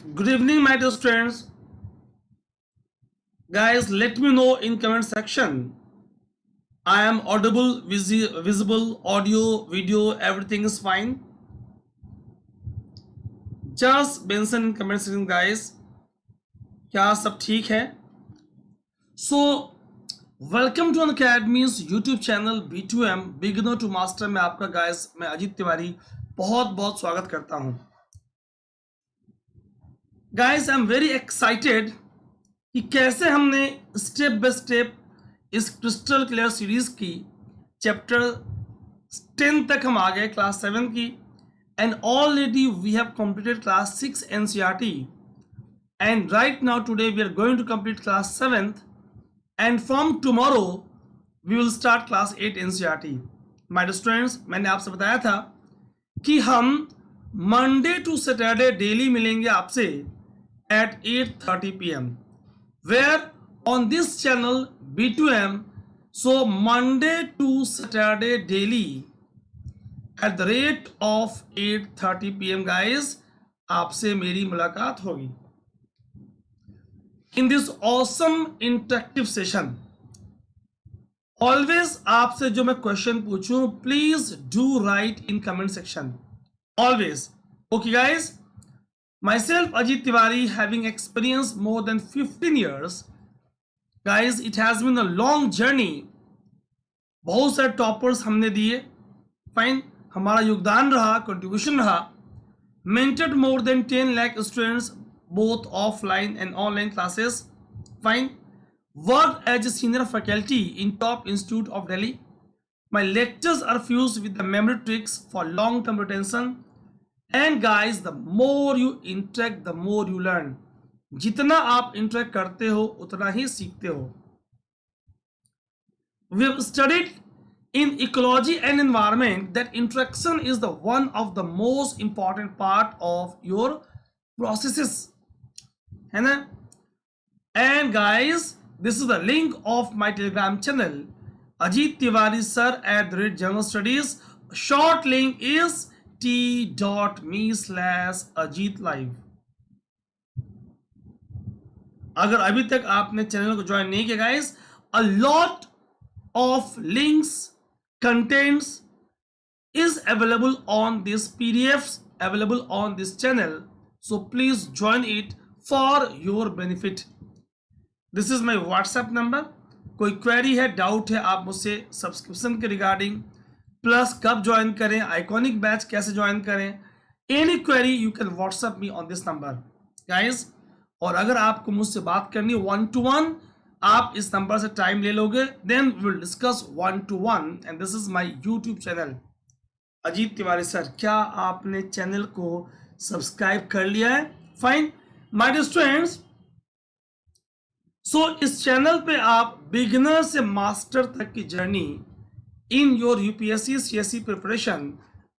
Good evening, my dear students. Guys, let me know in comment section. I am audible, visible, audio, video, everything is fine. Just mention in comment section, guys. क्या सब ठीक है? So, welcome to Unacademy's YouTube channel B2M Beginner to Master में आपका guys मैं अजीत तिवारी बहुत बहुत स्वागत करता हूँ. Guys, I'm very excited कि कैसे हमने स्टेप बाय स्टेप इस क्रिस्टल क्लियर सीरीज की चैप्टर 10 तक हम आ गए क्लास 7 की and already we have completed class 6 NCERT and right now today we are going to complete class 7th and from tomorrow we will start class 8 NCERT. My dear students, मैंने आपसे बताया था कि हम मंडे टू सैटरडे डेली मिलेंगे आपसे at 8:30 p.m. where on this channel B2M, so Monday to Saturday daily at the rate of 8:30 p.m. guys आपसे मेरी मुलाकात होगी. In this awesome interactive session always आपसे जो मैं क्वेश्चन पूछूं please do write in comment section always. Okay guys, myself Ajit Tiwari having experienced more than 15 years. Guys, it has been a long journey. बहुत सारे toppers हमने दिए, fine, हमारा योगदान रहा, कंट्रीब्यूशन रहा. Mentored more than 10 lakh students both offline and online classes, fine. Work as a senior faculty in top institute of Delhi. My lectures are fused with the memory tricks for long term retention. And guys, the more you interact the more you learn. जितना आप interact करते हो उतना ही सीखते हो. We have studied in ecology and environment that interaction is the one of the most important part of your processes, है ना? And guys, this is the link of my Telegram channel, Ajit Tiwari sir @ General Studies. Short link is t.me/Ajit Live. अगर अभी तक आपने channel को join नहीं किया guys, a lot of links contents is available on this PDFs available on this channel, so please join it for your benefit. This is my WhatsApp number. कोई query है, doubt है, आप मुझसे subscription के regarding, plus कब join करें, iconic batch कैसे join करें, any query you can WhatsApp me on this number guys. और अगर आपको मुझसे बात करनी है 1-to-1, आप इस नंबर से टाइम ले लोगे, then we will discuss 1-to-1. And this is my YouTube channel Ajit Tiwari sir. क्या आपने चैनल को सब्सक्राइब कर लिया है? Fine my dear students, so इस चैनल पे आप बिगिनर से मास्टर तक की journey in your UPSC CSC preparation,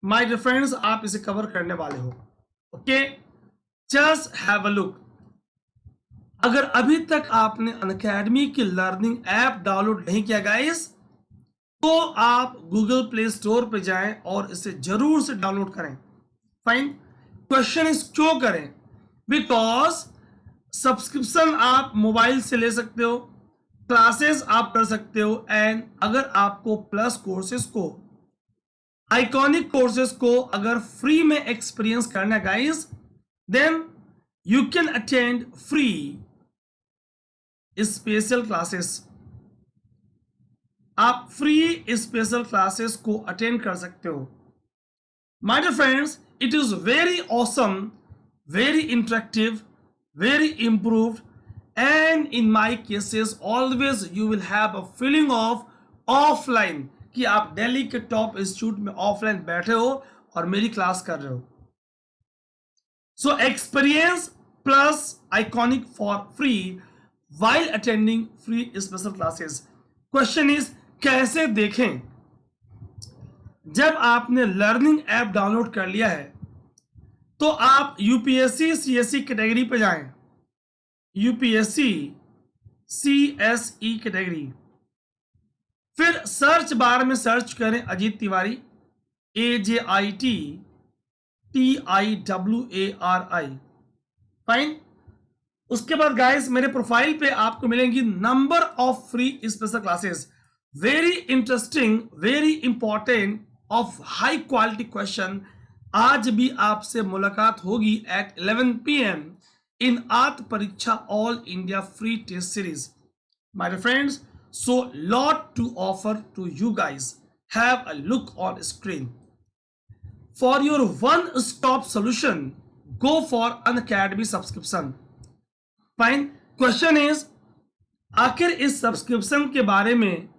my dear friends, आप इसे कवर करने वाले हो. Okay, just have a look. अगर अभी तक आपने अनअकैडमी की लर्निंग ऐप डाउनलोड नहीं किया गाइस, तो आप गूगल प्ले स्टोर पे जाएं और इसे जरूर से डाउनलोड करें. फाइन. क्वेश्चन इज क्यों करें? बिकॉज सब्सक्रिप्शन आप मोबाइल से ले सकते हो, क्लासेस आप कर सकते हो, एंड अगर आपको प्लस कोर्सेज को, आइकॉनिक कोर्सेज को अगर फ्री में एक्सपीरियंस करना है guys, then you can attend free special classes. आप फ्री स्पेशल क्लासेस को अटेंड कर सकते हो. My dear friends, it is very awesome, very interactive, very improved, and in my cases always you will have a feeling of offline, कि आप दिल्ली के top institute में offline बैठे हो और मेरी क्लास कर रहे हो. So experience plus iconic for free while attending free special classes. Question is, कैसे देखें? जब आपने लर्निंग ऐप डाउनलोड कर लिया है तो आप यूपीएससी सीएसई कैटेगरी पे जाएं, यूपीएससी सीएसई कैटेगरी, फिर सर्च बार में सर्च करें Ajit Tiwari, AJIT TIWARI. Fine. उसके बाद गाइस मेरे प्रोफाइल पे आपको मिलेंगी number of free special classes, very interesting, very important, of high quality question. आज भी आपसे मुलाकात होगी एट 11 PM इन Atma Pariksha all India free test series, my dear friends. So lot to offer to you guys. Have a look on screen. For your one stop solution, go for Unacademy subscription. Fine. Question is, आखिर इस subscription के बारे में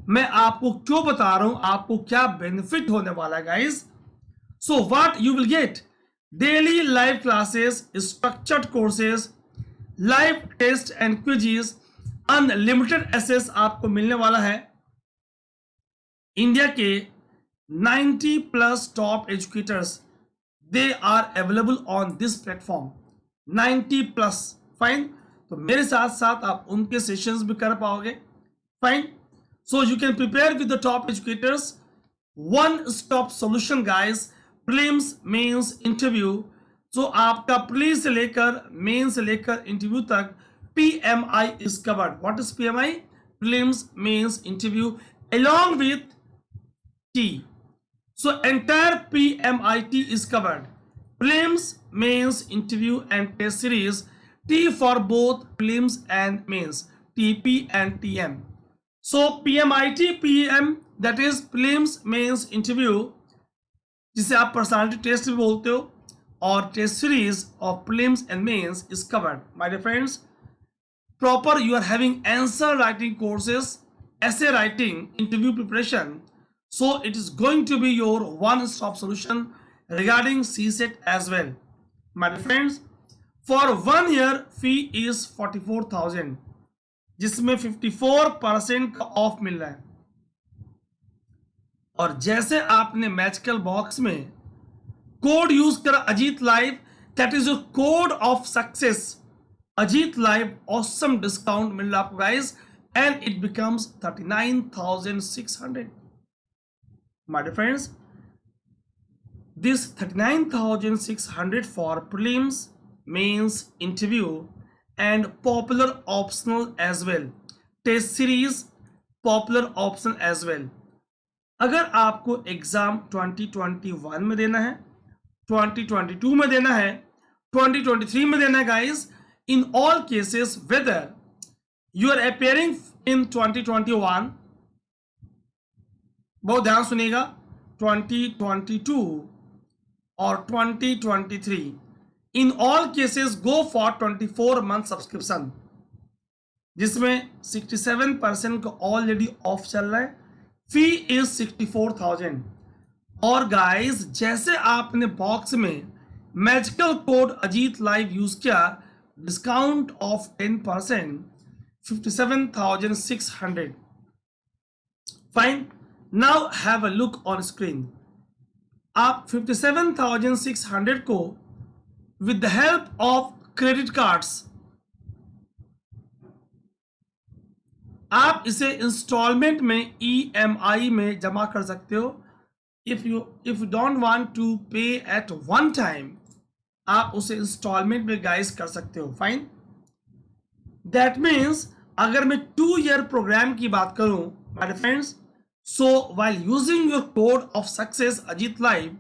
मैं आपको क्यों बता रहा हूं, आपको क्या बेनिफिट होने वाला है guys? So what you will get, daily live classes, structured courses, live test and quizzes, unlimited access आपको मिलने वाला है। इंडिया के 90+ top educators, they are available on this platform, 90+। Fine. तो मेरे साथ साथ आप उनके सेशंस भी कर पाओगे। Fine. So you can prepare with the top educators, one stop solution guys, prelims, mains, interview. So आपका प्रीलिम्स से लेकर मेंस से लेकर इंटरव्यू तक PMI is covered. What is PMI? Prelims, mains, interview, along with T. So entire PMIT is covered. Prelims, mains, interview, and test series. T for both prelims and mains. TP and TM. So PMIT, PM, that is prelims, mains, interview, जिसे आप personality test भी बोलते हो, और test series of prelims and mains is covered. My dear friends, proper you are having answer writing courses, essay writing, interview preparation. So it is going to be your one stop solution regarding CSET as well. My dear friends, for 1 year fee is 44,000, जिसमें 54% का of मिल रहा है। और जैसे आपने magical box में code use करा Ajit live, that is your code of success. Ajit Live awesome discount मिल रहा आपको guys, and it becomes 39,600. My dear friends, this 39,600 for prelims, mains, interview, and popular optional as well, test series, popular optional as well. अगर आपको exam 2021 में देना है, 2022 में देना है, 2023 में देना है guys, in all cases, whether you are appearing in 2021, बहुत ध्यान सुनिएगा, 2022 और 2023, in all cases go for 24-month subscription, जिसमें 67% का ऑलरेडी ऑफ चल रहा है। फी इज 64,000। और गाइस जैसे आपने बॉक्स में magical code Ajit live use किया, discount of 10%, 57,600. Fine. Now have a look on screen. आप 57,600 को with the help of credit cards आप इसे इंस्टॉलमेंट में EMI में जमा कर सकते हो। if you don't want to pay at one time, आप उसे इंस्टॉलमेंट में गाइस कर सकते हो। फाइन। दैट मीन्स अगर मैं 2 ईयर प्रोग्राम की बात करूं my friends, so while using your code of success Ajit live,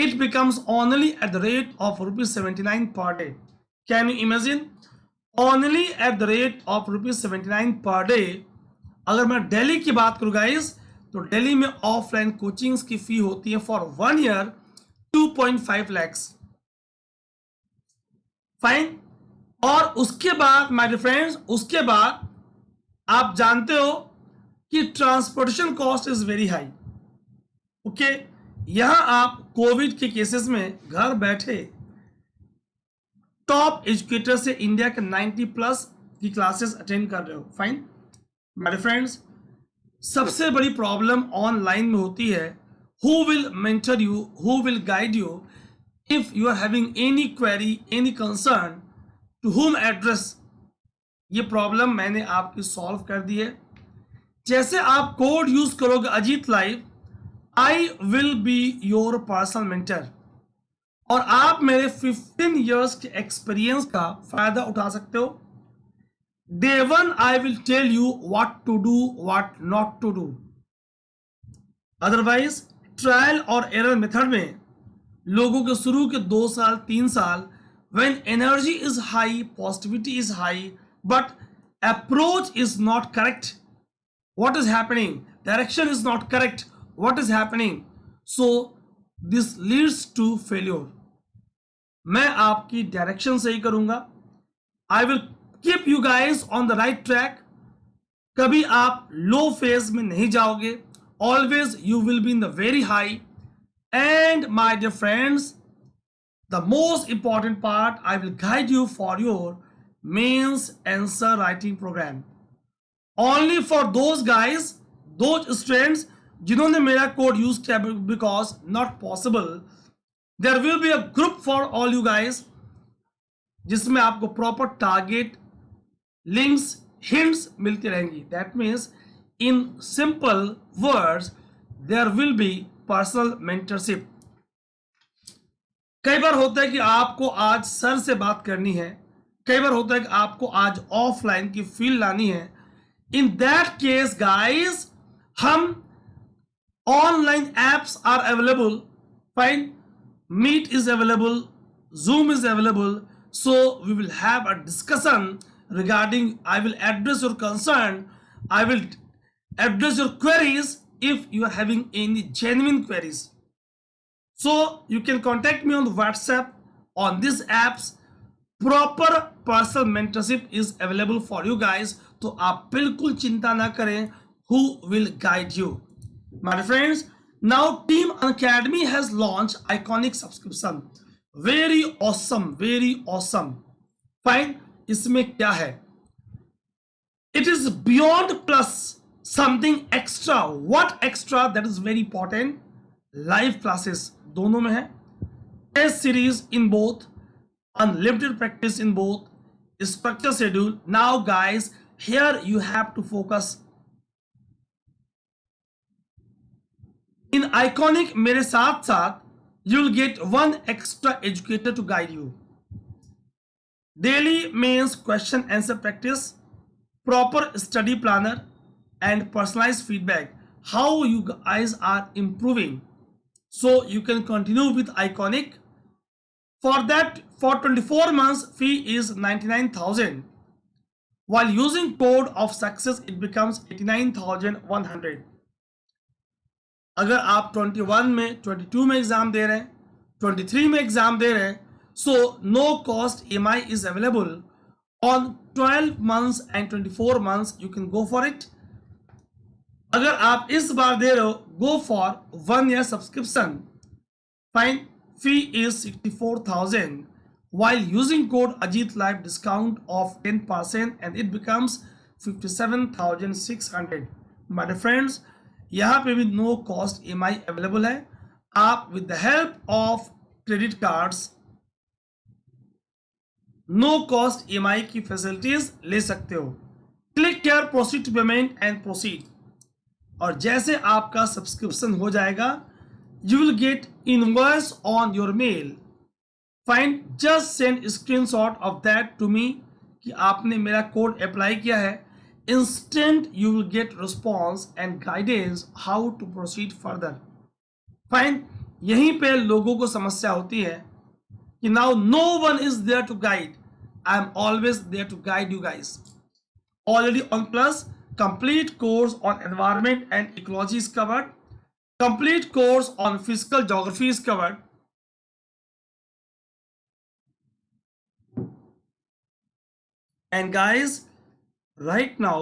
it becomes only at the rate of ₹79 per day. Can you imagine, only at the rate of ₹79 per day. अगर मैं दिल्ली की बात करूं guys, तो दिल्ली में ऑफलाइन कोचिंग्स की फी होती है फॉर 1 ईयर 2.5 lakhs। फाइन। और उसके बाद माय डियर फ्रेंड्स, उसके बाद आप जानते हो कि transportation cost is very high. Okay, यहां आप कोविड के केसेस में घर बैठे टॉप एजुकेटर से इंडिया के 90+ की क्लासेस अटेंड कर रहे हो। फाइन। माय डियर फ्रेंड्स, सबसे बड़ी प्रॉब्लम ऑनलाइन में होती है, who will mentor you, who will guide you if you are having any query, any concern, to whom address। ये प्रॉब्लम मैंने आपकी सॉल्व कर दी है। जैसे आप कोड यूज करोगे Ajit live, I will be your personal mentor. और आप मेरे 15 इयर्स के एक्सपीरियंस का फायदा उठा सकते हो। Day one I will tell you what to do, what not to do. Otherwise trial और एरर मेथड में लोगों के शुरू के 2 साल 3 साल, when energy is high, positivity is high, but approach is not correct, what is happening, direction is not correct, what is happening, so this leads to failure। मैं आपकी डायरेक्शन सही करूंगा, I will keep you guys on the right track. कभी आप low phase में नहीं जाओगे, always you will be in the very high. And my dear friends, the most important part, I will guide you for your mains answer writing program, only for those guys, those students जिन्होंने मेरा code use किया, because not possible, there will be a group for all you guys जिसमें आपको proper target, links, hints मिलती रहेंगी। That means in simple words there will be personal mentorship. कई बार होता है कि आपको आज सर से बात करनी है, कई बार होता है कि आपको आज ऑफलाइन की फील लानी है। इन दैट केस गाइस, हम online apps are available, fine, Meet is available, Zoom is available, so we will have a discussion regarding, I will address your concern, I will address your queries if you are having any genuine queries. So you can contact me on the WhatsApp, on these apps, proper personal mentorship is available for you guys, तो आप बिल्कुल चिंता ना करें, who will guide you my friends। Now Team Academy has launched iconic subscription, very awesome, fine। इसमें क्या है, it is beyond plus something extra, what extra, that is very important। Live classes दोनों में है, test series in both, unlimited practice in both, structure schedule. Now guys, here you have to focus. In iconic मेरे साथ साथ you will get one extra educator to guide you, daily means question answer practice, proper study planner, and personalized feedback how you guys are improving, so you can continue with iconic। For that, for 24 months fee is 99,000, while using code of success it becomes 89,100। अगर आप 21 में, 22 में exam दे रहे हैं, 23 में exam दे रहे हैं, so no cost EMI is available on 12 months and 24 months, you can go for it. अगर आप इस बार दे रहे हो, go for 1 year subscription, fine, fee is 64,000, while using code Ajit Live discount of 10% and it becomes 57,600। my dear friends, यहाँ पे भी नो कॉस्ट EMI अवेलेबल है। आप with the help of credit cards no cost EMI की facilities ले सकते हो। Click here, proceed to payment and proceed. और जैसे आपका सब्सक्रिप्शन हो जाएगा, you will get invoice on your mail, fine, just send screenshot of that to me कि आपने मेरा कोड अप्लाई किया है। Instant you will get response and guidance how to proceed further, fine। यहीं पे लोगों को समस्या होती है कि now no one is there to guide, I am always there to guide you guys। Already on plus, complete course on environment and ecology is covered, complete course on physical geography is covered, and guys, right now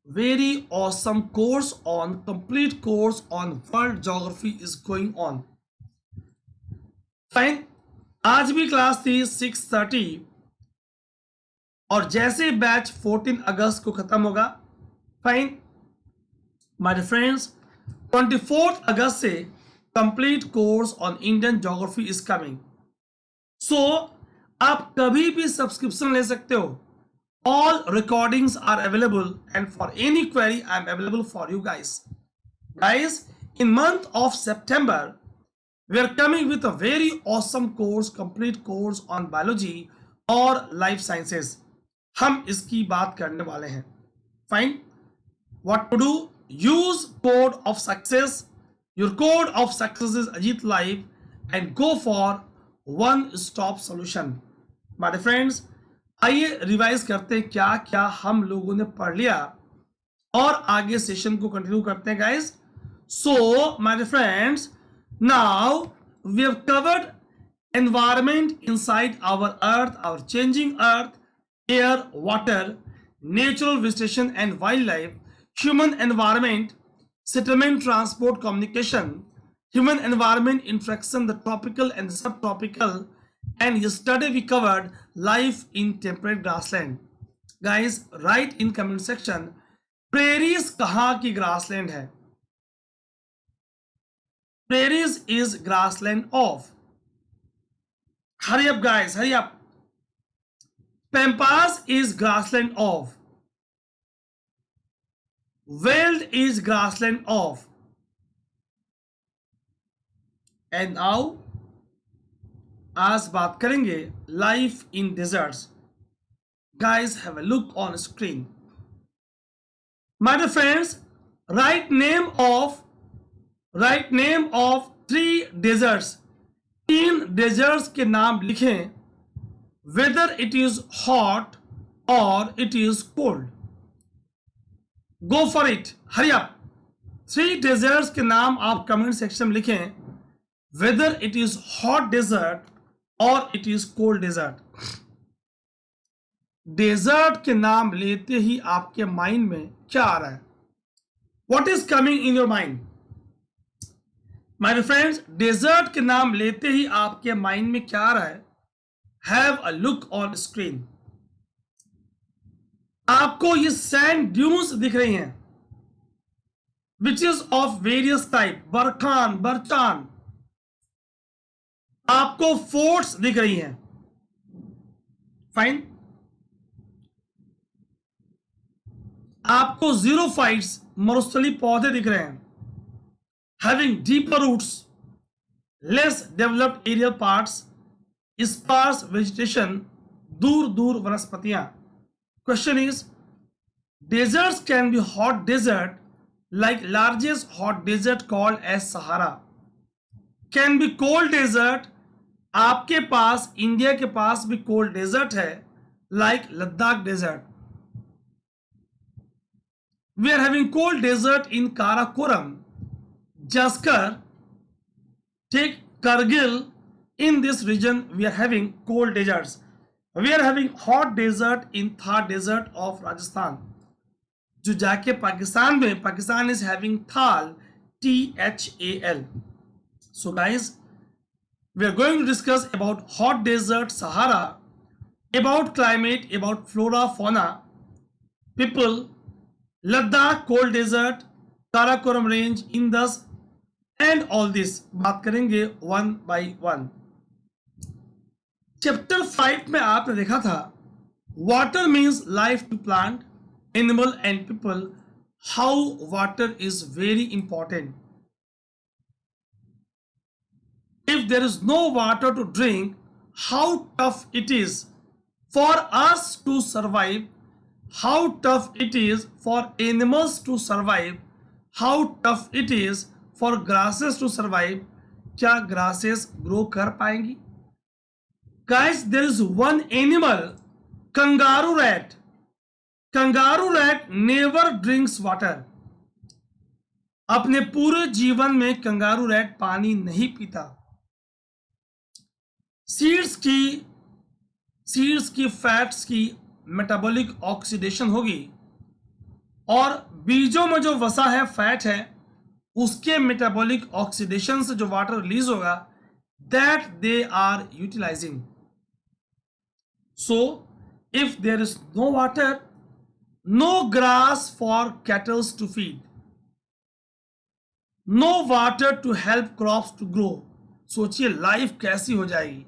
very awesome course on, complete course on world geography is going on, fine. आज भी class थी 6:30 और जैसे batch 14 अगस्त को खत्म होगा, fine my dear friends, 24 अगस्त से complete course on Indian geography is coming. So आप कभी भी सब्सक्रिप्शन ले सकते हो। All recordings are available, and for any query I am available for you guys। Guys, in month of September we are coming with a very awesome course, complete course on biology और life sciences. हम इसकी बात करने वाले हैं. Fine. What to do? Use code of success. Your code of success is Ajit Life, and go for one stop solution. My friends, आइए revise करते हैं क्या क्या हम लोगों ने पढ़ लिया और आगे सेशन को कंटिन्यू करते हैं guys. So my friends, now we have covered environment inside our earth, our changing earth, air, water, natural vegetation and wildlife, human environment, settlement, transport, communication, human environment interaction, the tropical and subtropical, and yesterday we covered life in temperate grassland. Guys, write in comment section, prairies कहाँ की grassland है? Prairies is grassland of. Hurry up guys, hurry up. Pampas is grassland of. Veld is grassland of. And now आज बात करेंगे life in deserts. Guys, have a look on screen. My dear friends, write name of 3 deserts. 3 deserts के नाम लिखें. Whether it is hot or it is cold. Go for it. Hurry up. 3 deserts के नाम आप comment section में लिखें. Whether it is hot desert or it is cold desert. Desert के नाम लेते ही आपके माइंड में क्या आ रहा है? What is coming in your mind? My friends, desert के नाम लेते ही आपके माइंड में क्या आ रहा है? Have a look on screen. आपको ये सैंड ड्यून्स दिख रही हैं, which is of various type. Barchan, barchan. आपको फोर्ट्स दिख रही हैं. फाइन. आपको ज़ीरोफाइट्स, मरुस्थली पौधे दिख रहे हैं, having deeper roots, less developed aerial parts, sparse vegetation, दूर दूर वनस्पतियां. Question is, deserts can be hot desert like largest hot desert called as Sahara. Can be cold desert. आपके पास इंडिया के पास भी कोल्ड डेजर्ट है like Ladakh desert. We are having cold desert in Karakoram, Jaskar, take Kargil. In this region we are having cold deserts. We are having hot desert in Thar desert of Rajasthan, जो जाके पाकिस्तान में, Pakistan is having Thal, THAL. So guys, we are going to discuss about hot desert Sahara, about climate, about flora, fauna, people, Ladakh cold desert, Karakoram range, Indus, and all this बात करेंगे one by one. Chapter 5 में आपने देखा था water means life to plant, animal and people, how water is very important. If there is no water to drink, how tough it is for us to survive, how tough it is for animals to survive, how tough it is for grasses to survive. क्या grasses grow कर पाएंगी? Guys, there is one animal, kangaroo rat. Kangaroo rat never drinks water. अपने पूरे जीवन में kangaroo rat पानी नहीं पीता. सीड्स की फैट्स की मेटाबॉलिक ऑक्सीडेशन होगी और बीजों में जो वसा है, फैट है, उसके मेटाबॉलिक ऑक्सीडेशन से जो वाटर रिलीज होगा, that they are utilizing. So if there is no water, no grass for cattles to feed, no water to help crops to grow. सोचिए लाइफ कैसी हो जाएगी.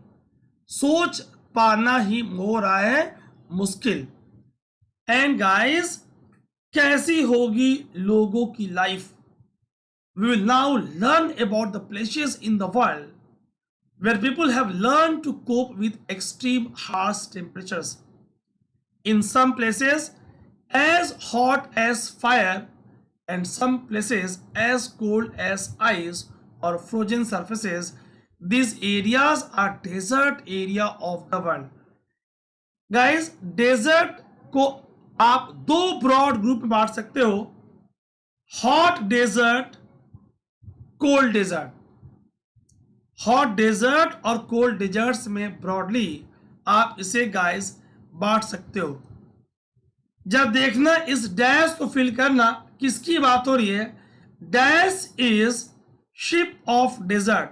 सोच पाना ही हो रहा है मुश्किल. एंड गाइस, कैसी होगी लोगों की life? We will now learn about the places in the world where people have learned to cope with extreme harsh temperatures. In some places, as hot as fire, and some places as cold as ice or frozen surfaces. These areas are desert area of the world. Guys, desert को आप दो broad group में बांट सकते हो, hot desert, cold desert. Hot desert और cold deserts में broadly आप इसे गाइस बांट सकते हो. जब देखना इस डैश को फिल करना किसकी बात हो रही है. Dash is ship of desert.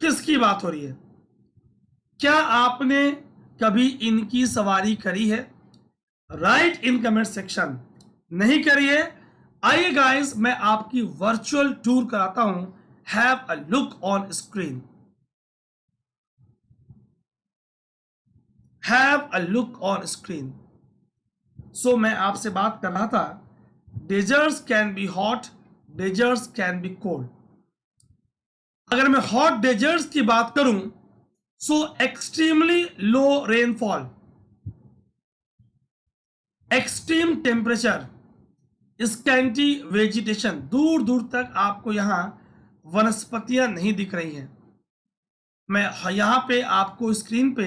किसकी बात हो रही है? क्या आपने कभी इनकी सवारी करी है? Write in comment section. नहीं करी है? आइए गाइस, मैं आपकी वर्चुअल टूर कराता हूं. Have a look on screen. Have a look on screen. So मैं आपसे बात कर रहा था, deserts can be hot, deserts can be cold. अगर मैं हॉट डेजर्ट्स की बात करूं, so extremely low rainfall, extreme temperature, scanty vegetation, दूर दूर तक आपको यहां वनस्पतियां नहीं दिख रही हैं. मैं यहां पे आपको स्क्रीन पे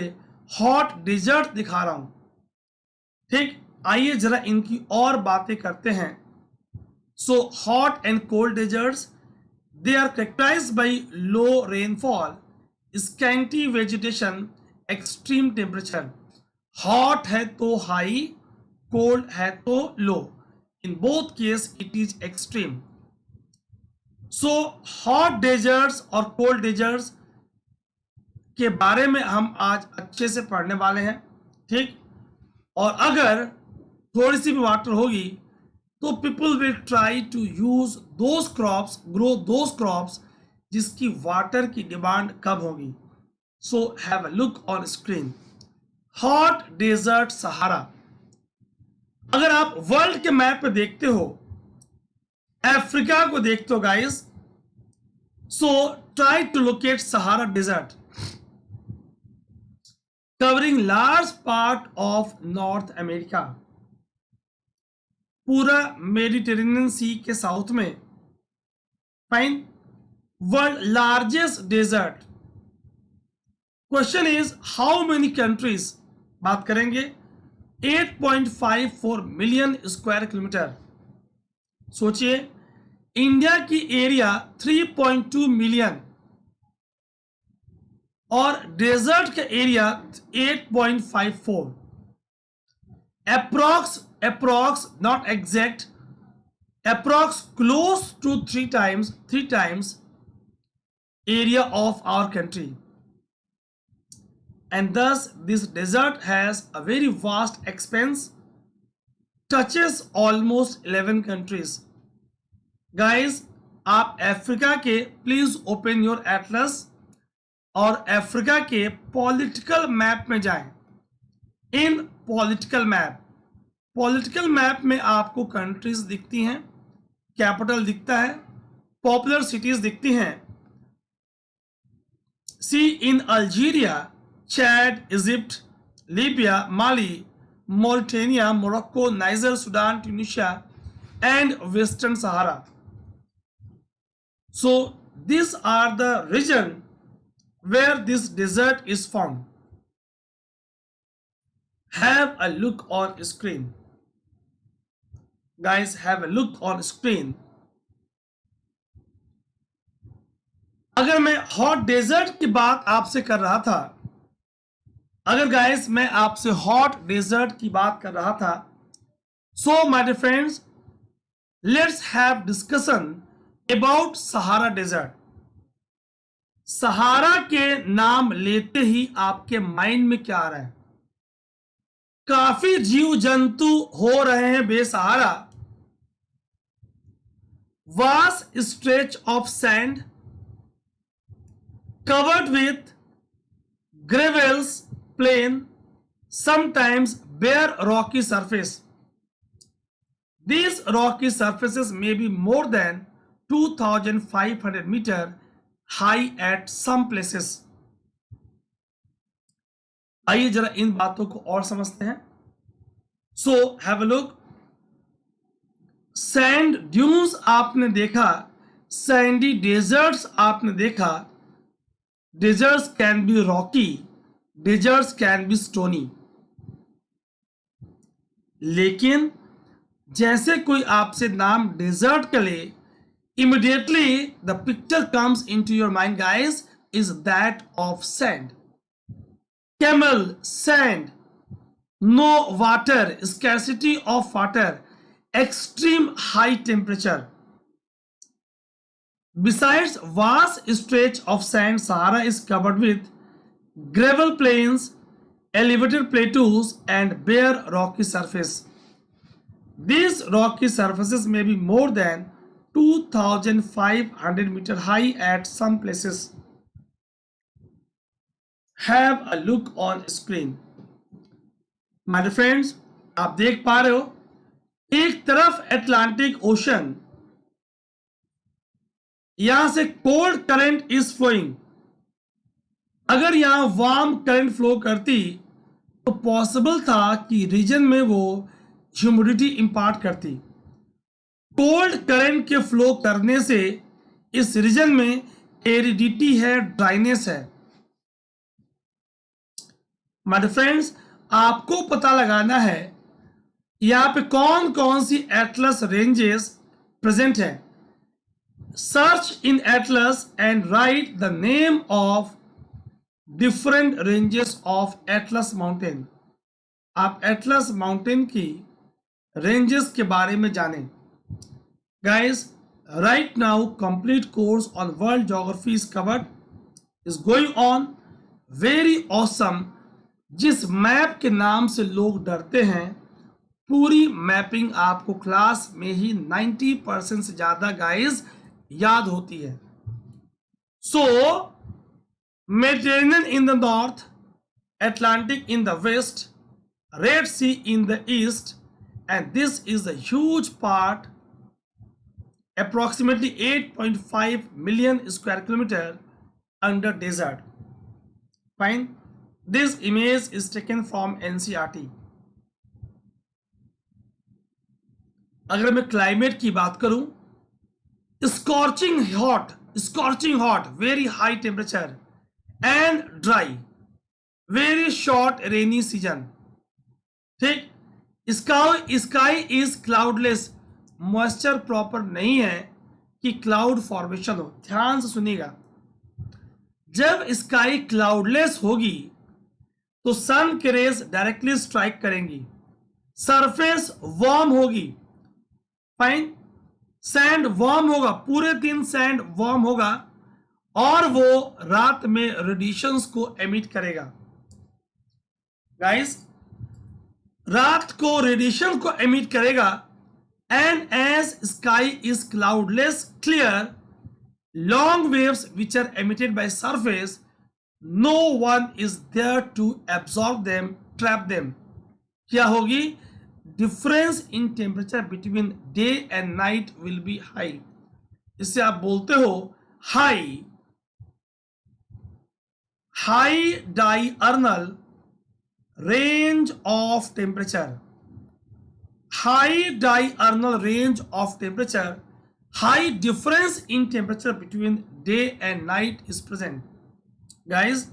हॉट डेजर्ट दिखा रहा हूं. ठीक, आइए जरा इनकी और बातें करते हैं. So hot and cold deserts, they are characterized by low rainfall, scanty vegetation, extreme temperature. hot है तो high, cold है तो low. In both case it is extreme. So hot deserts और cold deserts के बारे में हम आज अच्छे से पढ़ने वाले हैं. ठीक, और अगर थोड़ी सी भी वाटर होगी तो people will try to use those crops, grow those crops जिसकी वाटर की डिमांड कम होगी. So have a look on screen. Hot desert Sahara. अगर आप वर्ल्ड के मैप पे देखते हो, अफ्रीका को देखते हो guys, so try to locate Sahara desert covering large part of north America. पूरा मेडिटेरेनियन सी के साउथ में. Fine. World largest desert. Question is how many countries. बात करेंगे 8.54 मिलियन स्क्वायर किलोमीटर. सोचिए, इंडिया की एरिया 3.2 मिलियन और desert का area 8.54. approx not exact, approx close to three times area of our country, and thus this desert has a very vast expanse, touches almost 11 countries. guys, आप Africa के please open your Atlas और Africa के political map में जाएं. इन political map में आपको countries दिखती हैं, कैपिटल दिखता है, पॉपुलर सिटीज दिखती हैं. See in Algeria, Chad, Egypt, Libya, Mali, Mauritania, Morocco, Niger, Sudan, Tunisia and Western Sahara. So these are the region where this desert is found. Have a look on screen. Guys, have a look on screen. अगर मैं hot desert की बात आपसे कर रहा था, अगर guys मैं आपसे हॉट डेजर्ट की बात कर रहा था, so my dear friends, let's have discussion about Sahara desert. Sahara के नाम लेते ही आपके माइंड में क्या आ रहा है? काफी जीव जंतु हो रहे हैं बेसहारा. Vast stretch of sand covered with gravels plain, sometimes bare rocky surface. These rocky surfaces may be more than 2,500 meter high at some places. आइए जरा इन बातों को और समझते हैं. So have a look. Sand dunes आपने देखा, सैंडी डेजर्ट्स आपने देखा. Deserts can be rocky, deserts can be stony. लेकिन जैसे कोई आपसे नाम डेजर्ट का ले, immediately the picture comes into your mind, guys, is that of sand. Camel, sand, no water, scarcity of water, extreme high temperature. Besides vast stretch of sand, Sahara is covered with gravel plains, elevated plateaus and bare rocky surface. These rocky surfaces may be more than 2,500 meter high at some places. Have a look on screen. My dear friends, आप देख पा रहे हो, एक तरफ Atlantic ocean, यहां से cold current is flowing. अगर यहां वार्म करंट फ्लो करती तो पॉसिबल था कि रीजन में वो ह्यूमिडिटी इंपार्ट करती. कोल्ड करंट के फ्लो करने से इस रीजन में एरिडिटी है, ड्राइनेस है. माय डियर फ्रेंड्स, आपको पता लगाना है यहां पे कौन कौन सी एटलस रेंजेस प्रेजेंट है. Search in Atlas and right the name of different ranges of Atlas mountain. आप एटलस माउंटेन की रेंजेस के बारे में जानें. Guys, right now complete course on world geography is covered, is going on. Very awesome. जिस map के नाम से लोग डरते हैं, पूरी मैपिंग आपको क्लास में ही 90% से ज्यादा गाइस याद होती है. So Mediterranean in the north, Atlantic in the west, Red Sea in the east, and this is a huge part, approximately 8.5 million square kilometer under desert. Fine. This image is taken from NCERT. अगर मैं climate की बात करूं, scorching hot, very high temperature and dry, very short rainy season. ठीक. Sky is cloudless. Moisture proper नहीं है कि cloud formation हो. ध्यान से सुनिएगा, जब स्काई क्लाउडलेस होगी तो सन के रेस डायरेक्टली स्ट्राइक करेंगी, सरफेस वार्म होगी. फाइन. सैंड वार्म होगा, पूरे दिन सैंड वार्म होगा और वो रात में रेडिएशंस को एमिट करेगा. गाइस, रात को रेडिएशन को एमिट करेगा. And as sky is cloudless clear, long waves which are emitted by surface, no one is there to absorb them, trap them. क्या होगी? Difference in temperature between day and night will be high. इससे आप बोलते हो high diurnal range of temperature. High diurnal range of temperature, high difference in temperature between day and night is present. Guys,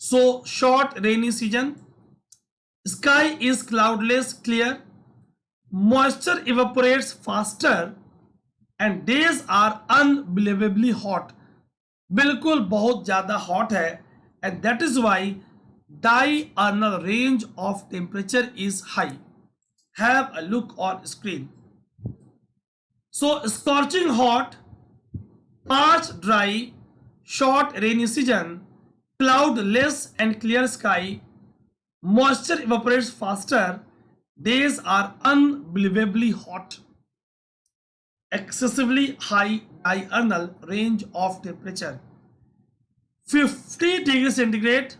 so short rainy season, sky is cloudless clear, moisture evaporates faster and days are unbelievably hot. बिल्कुल बहुत ज्यादा hot है, and that is why diurnal range of temperature is high. Have a look on screen. So scorching hot, parched dry, short rainy season, cloudless and clear sky, moisture evaporates faster, days are unbelievably hot, excessively high diurnal range of temperature, 50 degrees centigrade.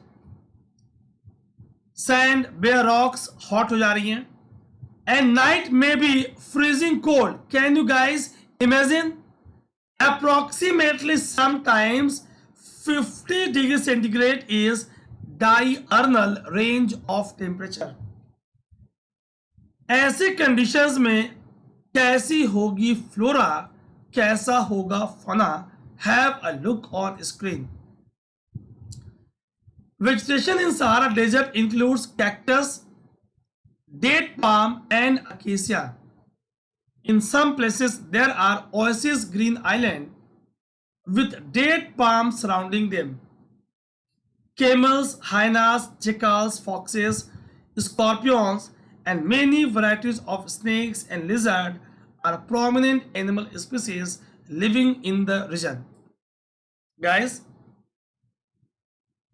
Sand bare rocks hot हो जा रही हैं. And night में be freezing cold. Can you guys imagine? approximately sometimes 50 degree centigrade is diurnal range of temperature. ऐसे conditions में कैसी होगी flora, कैसा होगा fauna? Have a look on screen. Vegetation in Sahara Desert includes cactus, date palm and acacia. In some places there are oasis green island with date palms surrounding them. Camels, hyenas, jackals, foxes, scorpions and many varieties of snakes and lizards are prominent animal species living in the region. Guys,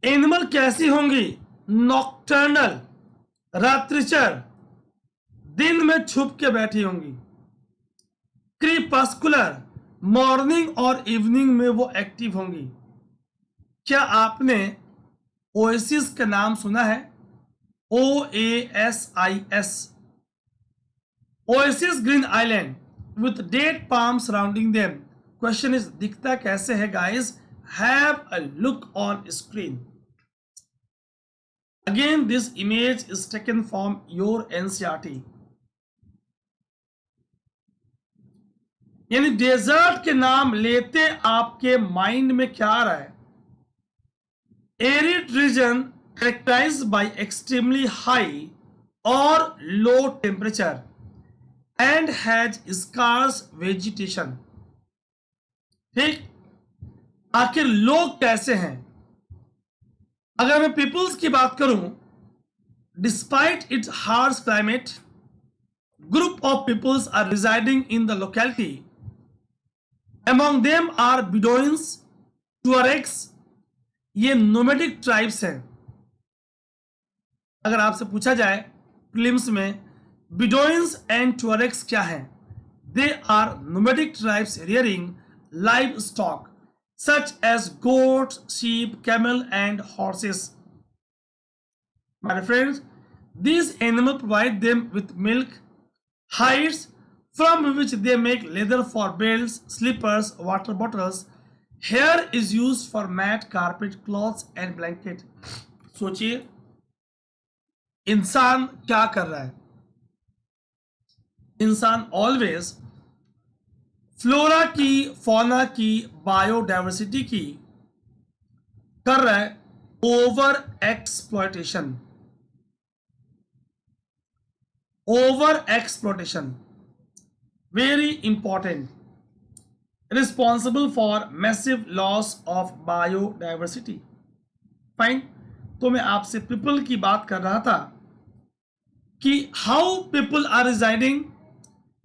animal कैसी होंगी? Nocturnal, रात्रिचर, दिन में छुप के बैठी होंगी. क्रीपस्कुलर, morning और evening में वो एक्टिव होंगी. क्या आपने ओएसिस का नाम सुना है? OASIS, oasis green island with date palm surrounding them. Question is, दिखता कैसे है guys? Have a look on screen. Again, this image is taken from your NCERT. यानी डेजर्ट के नाम लेते आपके माइंड में क्या आ रहा है? Arid region characterized by extremely high or low temperature and has scarce vegetation. ठीक, आखिर लोग कैसे हैं? अगर मैं पीपल्स की बात करूं, despite its harsh climate, group of peoples are residing in the locality. Among them are Bedouins, Tuaregs. ये नोमैडिक ट्राइब्स हैं. अगर आपसे पूछा जाए प्रीलिम्स में बिडोइंस एंड टुअरेग्स क्या हैं, they are nomadic tribes rearing livestock such as goats, sheep, camel and horses. My friends, these animals provide them with milk, hides from which they make leather for belts, slippers, water bottles. Hair is used for mat, carpet, cloths and blanket. सोचिए इंसान क्या कर रहा है? इंसान always flora की, fauna की, biodiversity की कर रहा है over exploitation. Over exploitation very important, responsible for massive loss of biodiversity. Fine. तो मैं आपसे पीपल की बात कर रहा था कि हाउ पीपल आर रिजाइडिंग.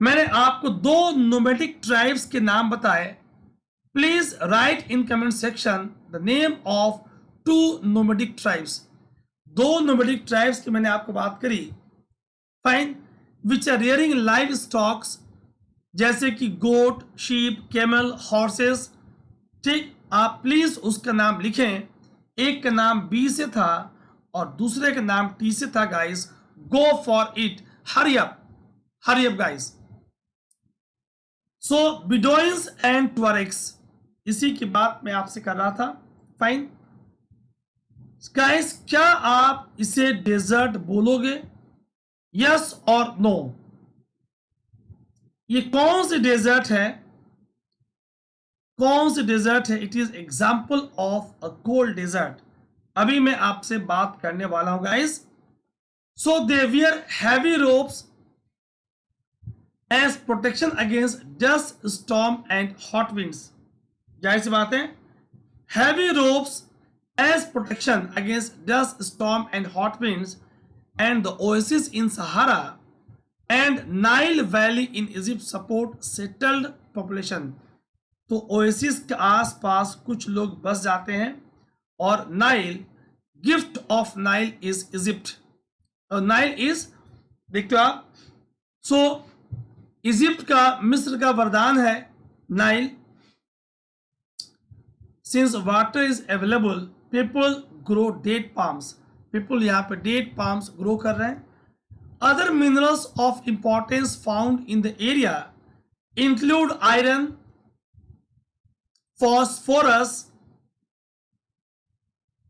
मैंने आपको दो नोमैडिक ट्राइब्स के नाम बताए. Please write in comment section the name of two nomadic tribes. दो नोमैडिक ट्राइब्स की मैंने आपको बात करी. Fine. Which are rearing livestocks, जैसे कि गोट, शीप, कैमल, हॉर्सेस. ठीक, आप प्लीज उसका नाम लिखें. एक का नाम बी से था और दूसरे का नाम टी से था. Guys, go for it. Hurry up, hurry up guys. So Bedouins and Tuaregs, इसी की बात मैं आपसे कर रहा था. फाइन गाइस, क्या आप इसे डेजर्ट बोलोगे? यस और नो? ये कौन सी डेजर्ट है? कौन सी डेजर्ट है? It is example of a cold desert. अभी मैं आपसे बात करने वाला हूं guys. So they wear heavy robes as protection against dust, storm and hot winds. जाहिर सी बात है, heavy ropes as protection against dust, storm and hot winds, and the oasis in Sahara and Nile Valley in Egypt support settled population. तो oasis के आसपास कुछ लोग बस जाते हैं. और Nile, gift of Nile is Egypt. और नाइल इज, देखते हो आप, सो इजिप्ट का, मिस्र का वरदान है Nile. Since water is available, people grow date palms. People यहाँ पे डेट पाम्स ग्रो कर रहे हैं. Other minerals of importance found in the area include iron, phosphorus,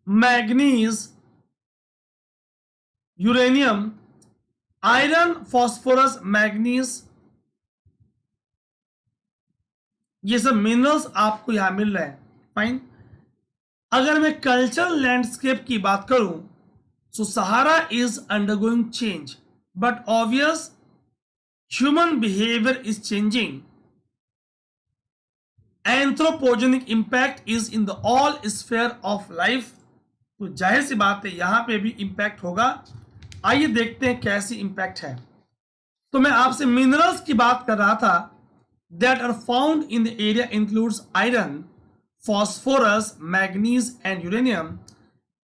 manganese, uranium, iron, phosphorus, manganese, ये सब मिनरल्स आपको यहां मिल रहे हैं। फाइन। अगर मैं कल्चरल लैंडस्केप की बात करूं, so Sahara is undergoing change, but obvious human behaviour is changing. Anthropogenic impact is in the all sphere of life. तो जाहिर सी बात है यहां पे भी इम्पैक्ट होगा। आइए देखते हैं कैसी इम्पैक्ट है। तो मैं आपसे मिनरल्स की बात कर रहा था that are found in the area includes iron, phosphorus, manganese and uranium.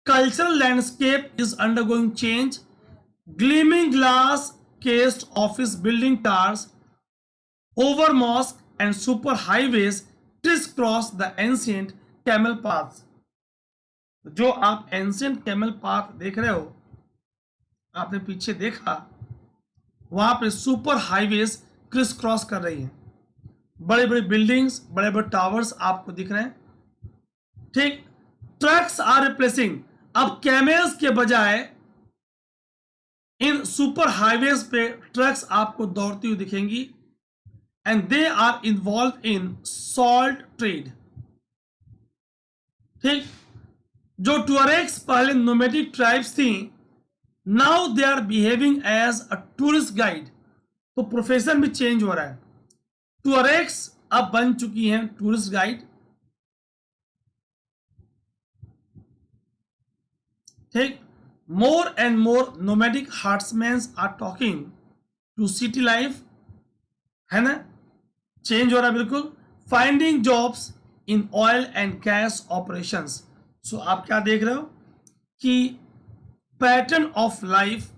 Cultural landscape is undergoing change. Gleaming glass cased office building towers over mosque and super highways crisscross the ancient camel paths. जो आप ancient camel path देख रहे हो, आपने पीछे देखा, वहां पे सुपर हाईवेज क्रिस क्रॉस कर रही हैं। बड़े बड़े बिल्डिंग्स, बड़े बड़े टावर्स आपको दिख रहे हैं। ठीक। ट्रक्स आर रिप्लेसिंग, अब कैमल्स के बजाय इन सुपर हाईवेज पे ट्रक्स आपको दौड़ती हुई दिखेंगी। And they are involve in salt trade. ठीक। जो टूरेक्स पहले नोमैडिक ट्राइब्स थी, now they are behaving as a tourist guide. तो प्रोफेशन भी चेंज हो रहा है। टूरेक्स अब बन चुकी हैं टूरिस्ट गाइड। ठीक। More and more nomadic herdsmen are talking to city life, है ना, चेंज हो रहा है बिल्कुल। Finding jobs in oil and gas operations. So आप क्या देख रहे हो कि pattern of life,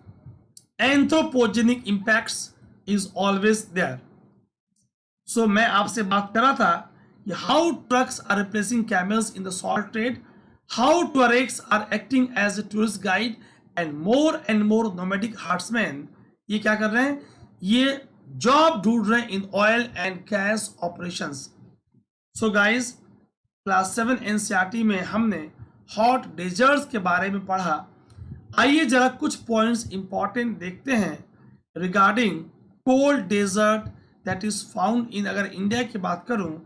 anthropogenic impacts is always there. So मैं आपसे बात कर रहा था कि how trucks are replacing camels in the salt trade, how Tuaregs are acting as a tourist guide and more nomadic हार्ट्समैन ये क्या कर रहे हैं, ये जॉब ढूंढ रहे हैं इन oil and gas operations. So guys, class 7 NCERT में हमने हॉट डेजर्ट्स के बारे में पढ़ा। आइए जरा कुछ पॉइंट्स इंपॉर्टेंट देखते हैं regarding cold desert that is found in, अगर इंडिया की बात करूं,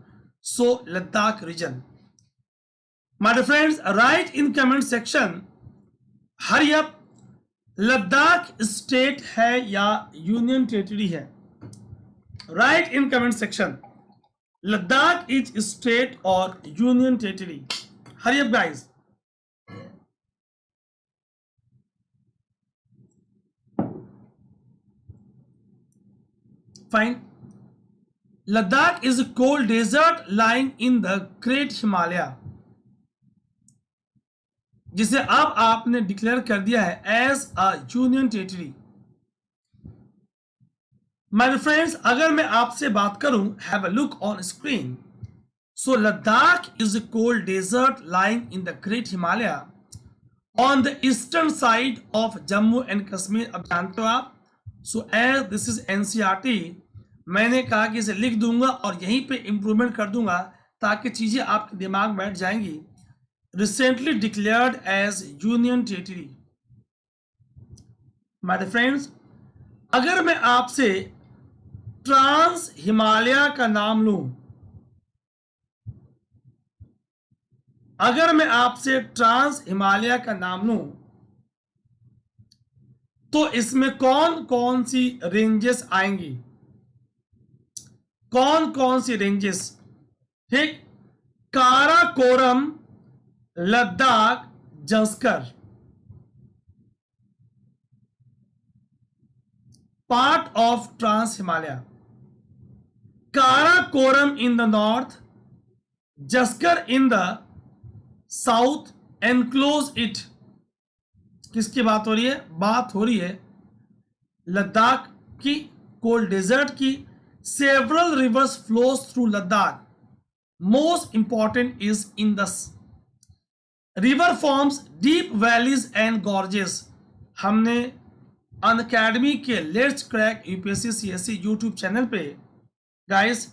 so Ladakh region. My dear friends, write in comment section, hurry up, Ladakh state है या यूनियन टेरिटरी है? Write in comment section, Ladakh is state और union territory. Hurry up guys. Fine. Ladakh is a cold desert lying in the Great Himalaya, जिसे अब आपने declare कर दिया है as a union territory. My friends, अगर मैं आपसे बात करूं, have a look on screen, so Ladakh is a cold desert lying in the Great Himalaya on the eastern side of Jammu and Kashmir. अब जानते हो आप, so as this is NCERT, मैंने कहा कि इसे लिख दूंगा और यहीं पे इंप्रूवमेंट कर दूंगा ताकि चीजें आपके दिमाग में बैठ जाएंगी। Recently declared as union territory. My friends, अगर मैं आपसे ट्रांस हिमालय का नाम लूं, अगर मैं आपसे ट्रांस हिमालय का नाम लूं, तो इसमें कौन कौन सी रेंजेस आएंगी? कौन कौन सी रेंजेस? ठीक। Karakoram, Ladakh, Zanskar, part of trans Himalaya. Karakoram in the north, Zanskar in the south, enclose it. किसकी बात हो रही है? बात हो रही है लद्दाख की, कोल्ड डेजर्ट की। Several reverse flows through Ladakh, most important is Indus. River forms deep valleys and gorges. हमने अनअकैडमी के let's crack UPSC CSC YouTube channel पे गाइस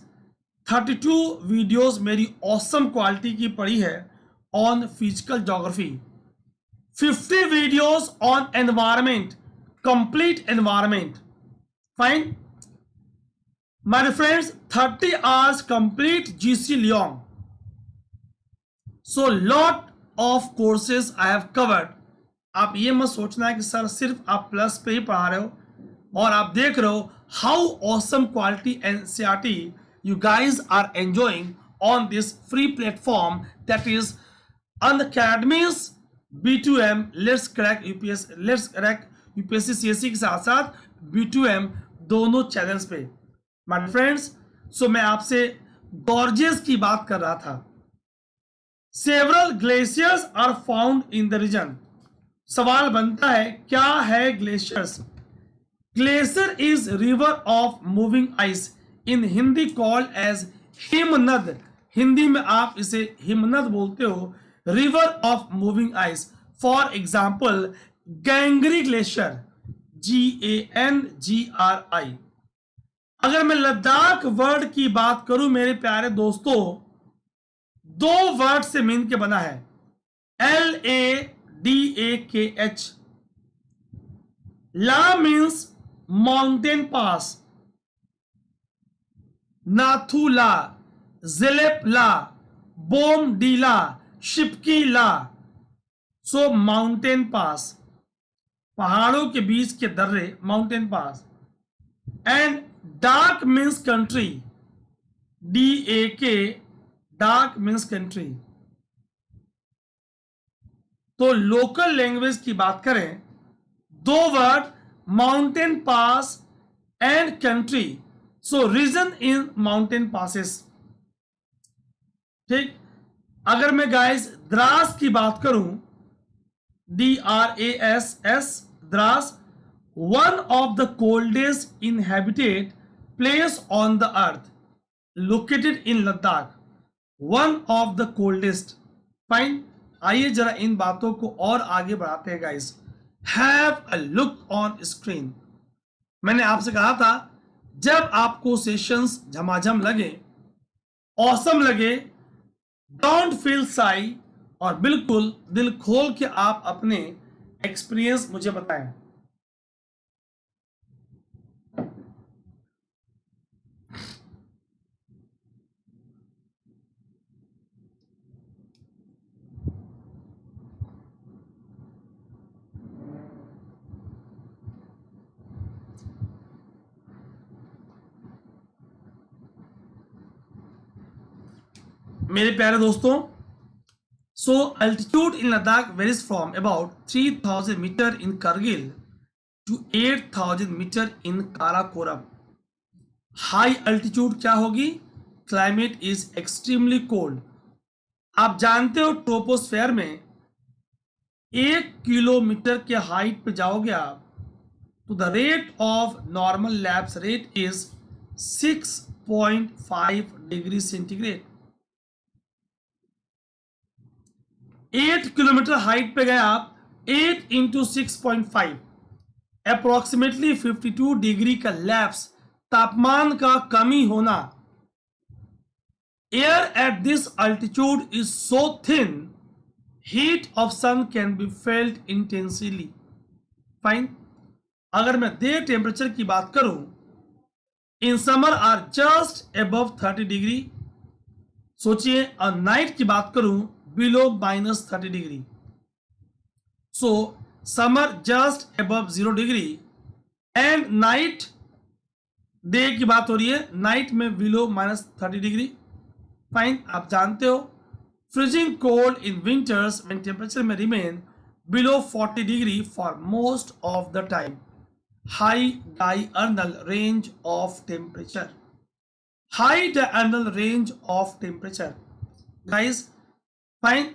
32 वीडियोस मेरी ऑसम क्वालिटी की पड़ी है on physical geography, 50 videos on environment, complete environment, fine my friends, 30 hours complete GC Leong. So lot of courses I have covered. आप ये मत सोचना है कि सर सिर्फ आप प्लस पे ही पढ़ा रहे हो और आप देख रहे हो how awesome quality NCERT you guys are enjoying on this free platform that is Unacademy's B2M. Let's crack UPSC CSC के साथ साथ B2M दोनों चैनल्स पे. माय फ्रेंड्स, सो मैं आपसे गॉर्जेस की बात कर रहा था. Several glaciers are found in the region. सवाल बनता है क्या है glaciers. Glacier is river of moving ice, in Hindi called as himnad. Hindi में आप इसे हिमनद बोलते हो, river of moving ice. For example Gangri glacier, GANGRI. अगर मैं लद्दाख वर्ड की बात करूं मेरे प्यारे दोस्तों, दो वर्ड से मिल के बना है, LADAKH. La means mountain pass, Nathula, Jelepla, Bomdila, Shipkila. So mountain pass, पहाड़ों के बीच के दर्रे, mountain pass. And dak means country, DAK, dak means country. तो लोकल लैंग्वेज की बात करें, दो word mountain pass and country. So region in mountain passes. ठीक. अगर मैं गाइस द्रास की बात करूं, DRASS, Drass, one of the coldest inhabited place on the earth, located in Ladakh. One of the coldest. Fine. आइए जरा इन बातों को और आगे बढ़ाते हैं guys. Have a look on screen. मैंने आपसे कहा था जब आपको सेशंस झमाझम लगे, ऑसम लगे, डोंट फील शाई और बिल्कुल दिल खोल के आप अपने एक्सपीरियंस मुझे बताएं. मेरे प्यारे दोस्तों, so altitude in Ladakh varies from about 3000 metre in Kargil to 8000 metre in Karakoram. High altitude क्या होगी? Climate is extremely cold. आप जानते हो ट्रोपोस्फेयर में 1 किलोमीटर के हाइट पे जाओगे आप तो the rate of normal lapse rate is 6.5 degree centigrade. 8 kilometre height पे गए आप, 8 इंटू 6.5, अप्रोक्सीमेटली 52 डिग्री का लैप्स, तापमान का कमी होना. Air at this altitude is so thin, heat of sun can be felt intensely. Fine. अगर मैं डे टेम्परेचर की बात करूं, in summer are just above 30 degree. सोचिए, और नाइट की बात करूं below -30 degree. So summer just above 0 degree and night, day की बात हो रही है, नाइट में below -30 डिग्री. फाइन. आप जानते हो freezing cold in winters when temperature में remain below 40 degree for most of the time. High diurnal range of temperature, high diurnal range of temperature guys. Fine.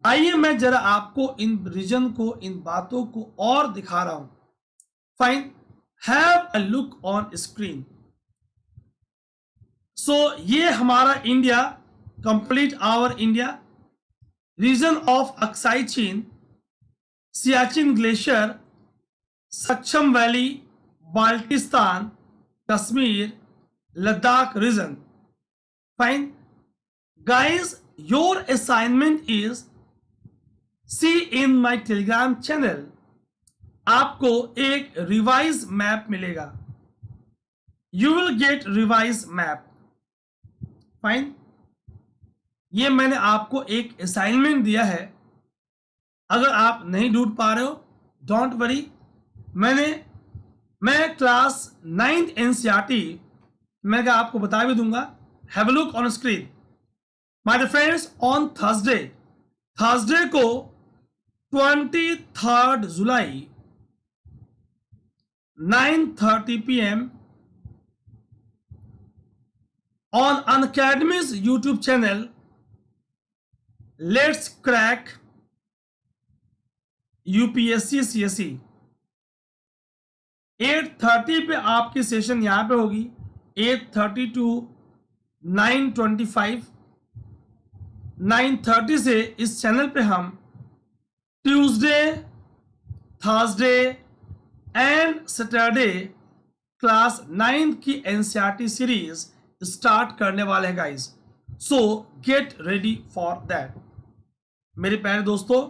आइए मैं जरा आपको इन रीजन को, इन बातों को और दिखा रहा हूं. Fine. Have a look on screen. So ये हमारा India, complete our India. Region of Aksai Chin, Siachen glacier, Shaksgam valley, Baltistan, Kashmir, Ladakh region. Fine. Guys, your assignment is see in my Telegram channel. आपको एक रिवाइज मैप मिलेगा. You will get revise map. Fine. ये मैंने आपको एक assignment दिया है. अगर आप नहीं ढूंढ पा रहे हो, डोंट वरी. मैं क्लास 9th एनसीईआरटी मैं आपको बता भी दूंगा. Have a look on screen. My dear friends, on Thursday को 23rd July 9:30 PM on Unacademy's YouTube channel, Let's Crack UPSC CSE 8:30 पे आपकी सेशन यहाँ पे होगी. 8:30 to 9:25. 9:30 से इस चैनल पे हम Tuesday, Thursday and Saturday class 9 की एनसीईआरटी सीरीज स्टार्ट करने वाले हैं guys. So get ready for that. मेरे प्यारे दोस्तों,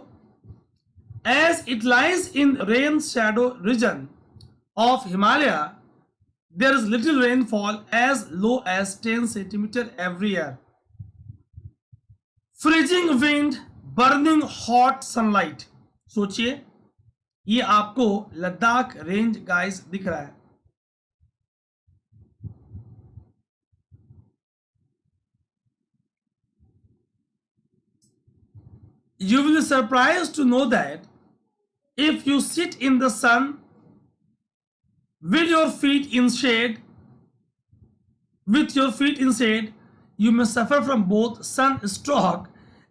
as it lies in rain shadow region of Himalaya, there is little rainfall as low as 10 centimeter every year. Freezing wind, burning hot sunlight. सोचिए, ये आपको Ladakh range guys दिख रहा है. You will be surprised to know that if you sit in the sun with your feet in shade, you may suffer from both sunstroke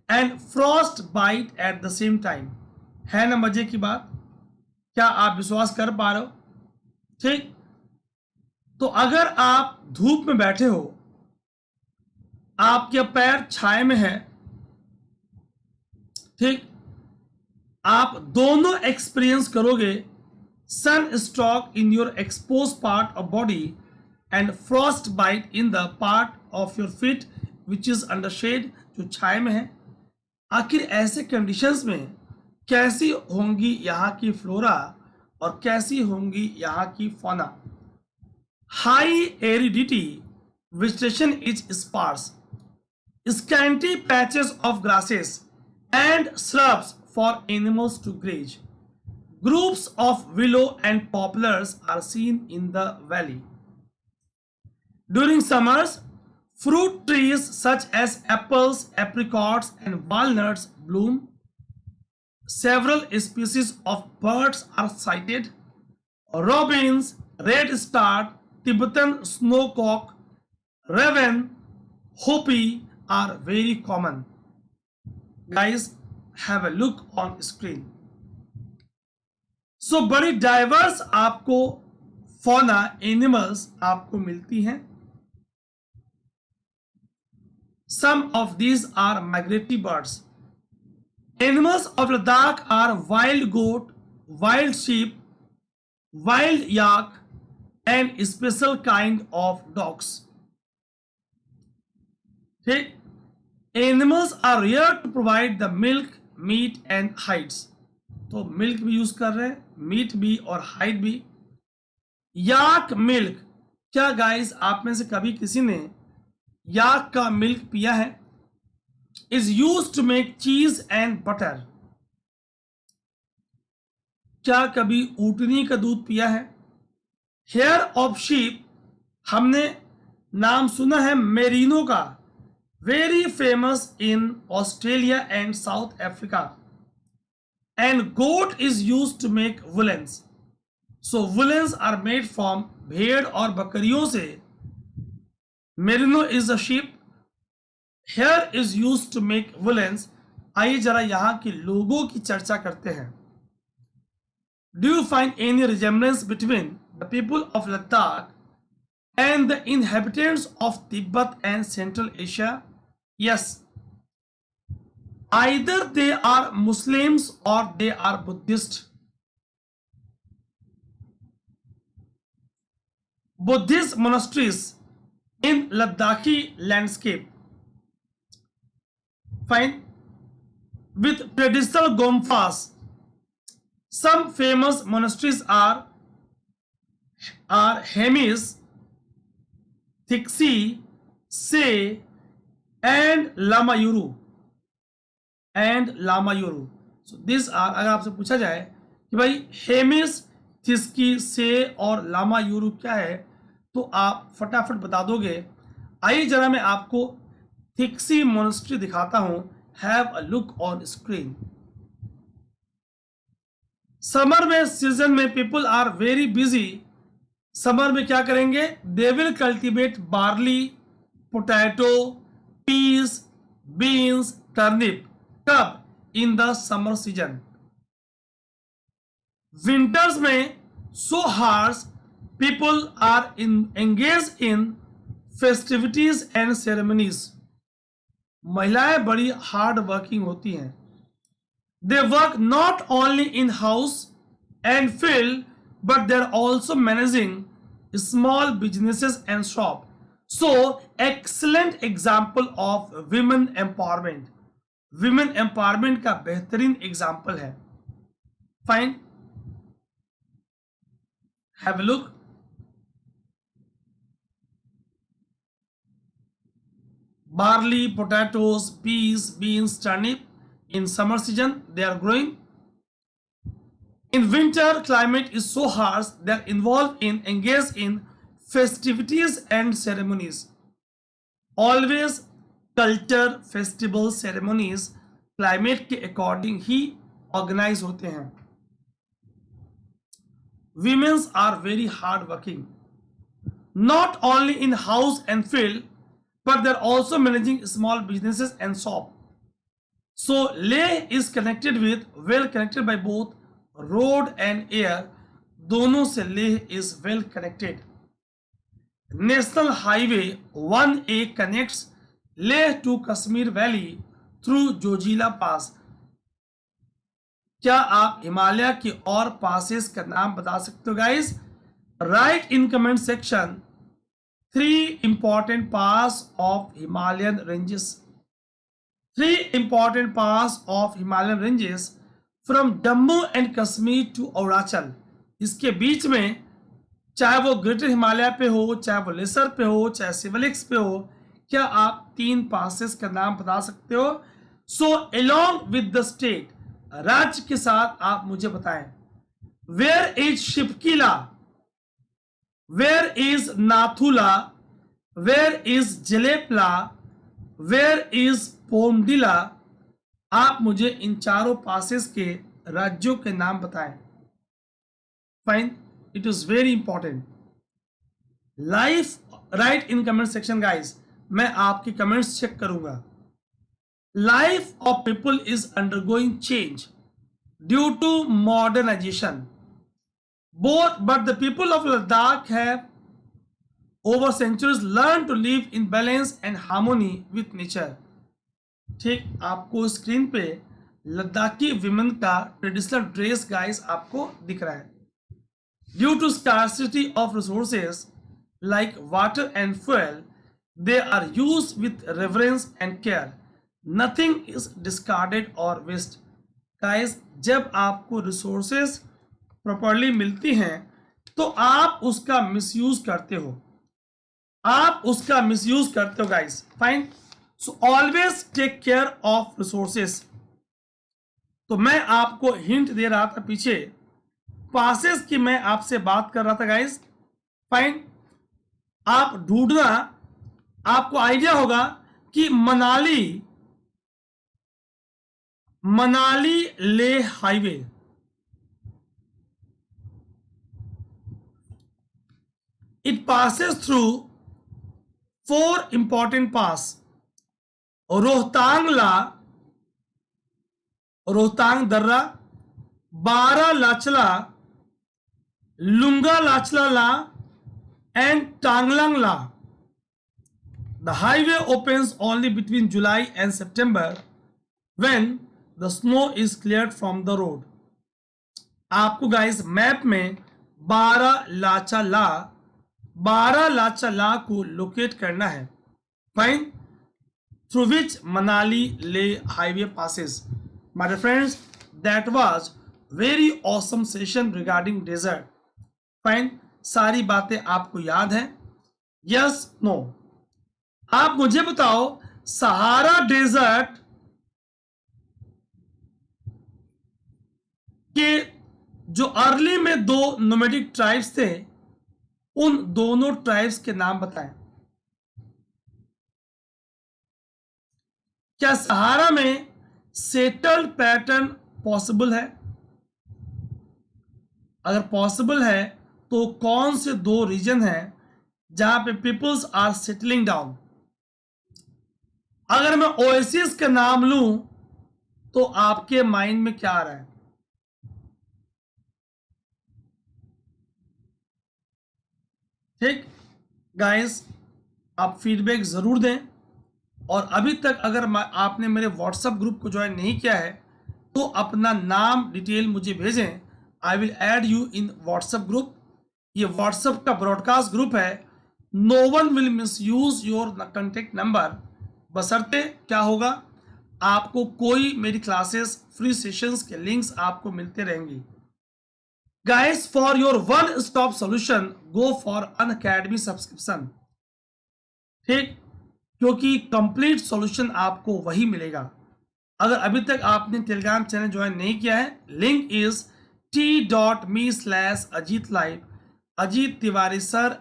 and frostbite at the same time. है ना मजे की बात? क्या आप विश्वास कर पा रहे हो? ठीक. तो अगर आप धूप में बैठे हो, आपके पैर छाए में है, ठीक, आप दोनों एक्सपीरियंस करोगे. Sunstroke in your exposed part of body and frostbite in the part of your feet which is under shade, जो छाए में है. आखिर ऐसे कंडीशंस में कैसी होंगी यहाँ की फ्लोरा और कैसी होंगी यहाँ की fauna. High aridity, vegetation is sparse, scanty patches of grasses and shrubs for animals to graze. Groups of willow and poplars are seen in the valley. During summers, fruit trees such as apples, apricots, and walnuts bloom. Several species of birds are sighted. Robins, redstart, Tibetan snowcock, raven, hopi are very common. Guys, have a look on screen. So बड़ी diverse आपको fauna animals आपको मिलती हैं. Some of these are migratory birds. Animals of Ladakh are wild goat, wild sheep, wild yak and special kind of dogs. ठीक. Animals are rare to provide the milk, meat and hides. तो milk भी use कर रहे हैं, meet भी और hide भी. याक milk, क्या गाइस आप में से कभी किसी ने याक का मिल्क पिया है? इज यूज टू मेक चीज एंड बटर. क्या कभी ऊँटनी का दूध पिया है? हेयर ऑफ शीप, हमने नाम सुना है मेरिनो का, very famous in Australia and south Africa. And goat is used to make woolens. So woolens are made from भेड़ और बकरियों से. Merino is a sheep. Hair is used to make woolens. आइए जरा यहाँ के लोगों की चर्चा करते हैं. Do you find any resemblance between the people of Ladakh and the inhabitants of Tibet and Central Asia? Yes. Either they are Muslims or they are Buddhist. Buddhist monasteries in Ladakhi landscape fine, with traditional gomphas. Some famous monasteries are Hemis, Thixi, Se, and Lamayuru. So these are, अगर आपसे पूछा जाए कि भाई हेमिस, थिस्की, से और लामायूरू क्या है, तो आप फटाफट बता दोगे। आइए जरा मैं आपको थिक्सी मोनेस्ट्री दिखाता हूं। Have a look on screen. Summer में सीजन में people are very busy. Summer में क्या करेंगे? They will cultivate barley, potato, peas, beans, turnip. कब? In the summer season. Winters में so harsh, people are engage in festivities and ceremonies. महिलाएं बड़ी hard working होती हैं। They work not only in house and field but they're also managing small businesses and shop. So excellent example of women empowerment. Women empowerment का बेहतरीन example है। Fine, have a look. Barley, potatoes, peas, beans, turnip. In summer season they are growing. In winter, climate is so harsh they are engaged in festivities and ceremonies. Always culture, festivals, ceremonies climate के according ही organize होते हैं। Women are very hard working, not only in house and field, but they are also managing small businesses and shop. So Leh is connected with, well connected by both road and air. दोनों से Leh is well connected. National highway 1A connects Leh to Kashmir valley through Zojila pass. क्या आप हिमालय के और passes का नाम बता सकते हो guys? Write in comment section 3 important pass of Himalayan ranges. 3 important pass of Himalayan ranges from Jammu and Kashmir to Arunachal. इसके बीच में चाहे वो ग्रेटर हिमालय पे हो, चाहे वो लेसर पे हो, चाहे सिवलिक्स पे हो, क्या आप 3 पासेस का नाम बता सकते हो? So along with the state, राज्य के साथ आप मुझे बताएं। Where is Shipkila, where is Nathula, where is Jelepla, where is Bomdila. आप मुझे इन चारों पासेस के राज्यों के नाम बताएं। Fine, it is very important. Life write in comment section guys, मैं आपके कमेंट्स चेक करूंगा। Life of people is undergoing change due to modernisation both, but the people of Ladakh have over centuries learn to live in balance and harmony with nature. ठीक, आपको screen पे Ladakhi women का traditional dress guys आपको दिख रहा है। Due to scarcity of resources like water and fuel, they are used with reverence and care. Nothing is discarded और waste. Guys, जब आपको रिसोर्सेज प्रॉपर्ली मिलती हैं तो आप उसका मिसयूज करते हो, guys. Fine, so always take care of resources. तो मैं आपको हिंट दे रहा था पीछे, पासेस की मैं आपसे बात कर रहा था गाइस। फाइन, आप ढूंढना, आपको आइडिया होगा कि Manali Leh highway, it passes through 4 important pass. Rohtang दर्रा, Bara Lachala, Lunga Lachala La, and Tanglang La. The highway opens only between July and September when the snow is cleared from the road. आपको गाइस मैप में बारा लाचा ला को लोकेट करना है। Fine, through which Manali Leh highway passes. My dear friends, that was very awesome session regarding desert. Fine, सारी बातें आपको याद है? Yes, no? आप मुझे बताओ, सहारा डेजर्ट के जो अर्ली में दो नोमैडिक ट्राइब्स थे, उन दोनों ट्राइब्स के नाम बताएं। क्या सहारा में सेटल्ड पैटर्न पॉसिबल है? अगर पॉसिबल है तो कौन से दो रीजन हैं जहां पे पीपल्स आर सेटलिंग डाउन? अगर मैं ओएसिस का नाम लूं तो आपके माइंड में क्या आ रहा है? ठीक गाइस, आप फीडबैक जरूर दें, और अभी तक अगर आपने मेरे व्हाट्सएप ग्रुप को ज्वाइन नहीं किया है तो अपना नाम डिटेल मुझे भेजें। I will add you in WhatsApp group. ये व्हाट्सएप का ब्रॉडकास्ट ग्रुप है। No one will misuse your contact number, बशर्ते क्या होगा, आपको कोई मेरी क्लासेस फ्री सेशंस के लिंक्स आपको मिलते रहेंगी। Guys, for your one stop solution go for Unacademy subscription. ठीक, क्योंकि कंप्लीट सॉल्यूशन आपको वही मिलेगा। अगर अभी तक आपने टेलीग्राम चैनल ज्वाइन नहीं किया है, link is t.me/Ajit Live, Ajit Tiwari sir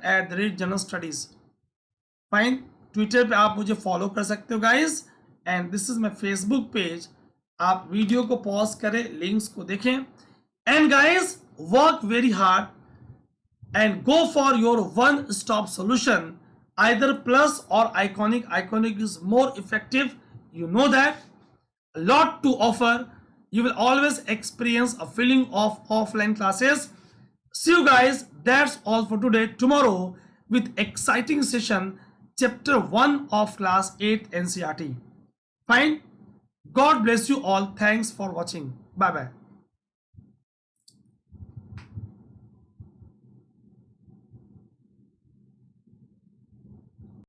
@general studies. Fine, Twitter पे आप मुझे फॉलो कर सकते हो guys, and this is my Facebook page. आप वीडियो को पॉज करें, लिंक्स को देखें, and guys work very hard and go for your one-stop solution, either plus or iconic. Iconic is more effective, you know that. A lot to offer. You will always experience a feeling of offline classes. See you guys, that's all for today. Tomorrow with exciting session, chapter 1 of class 8 NCERT. Fine, God bless you all. Thanks for watching. Bye bye.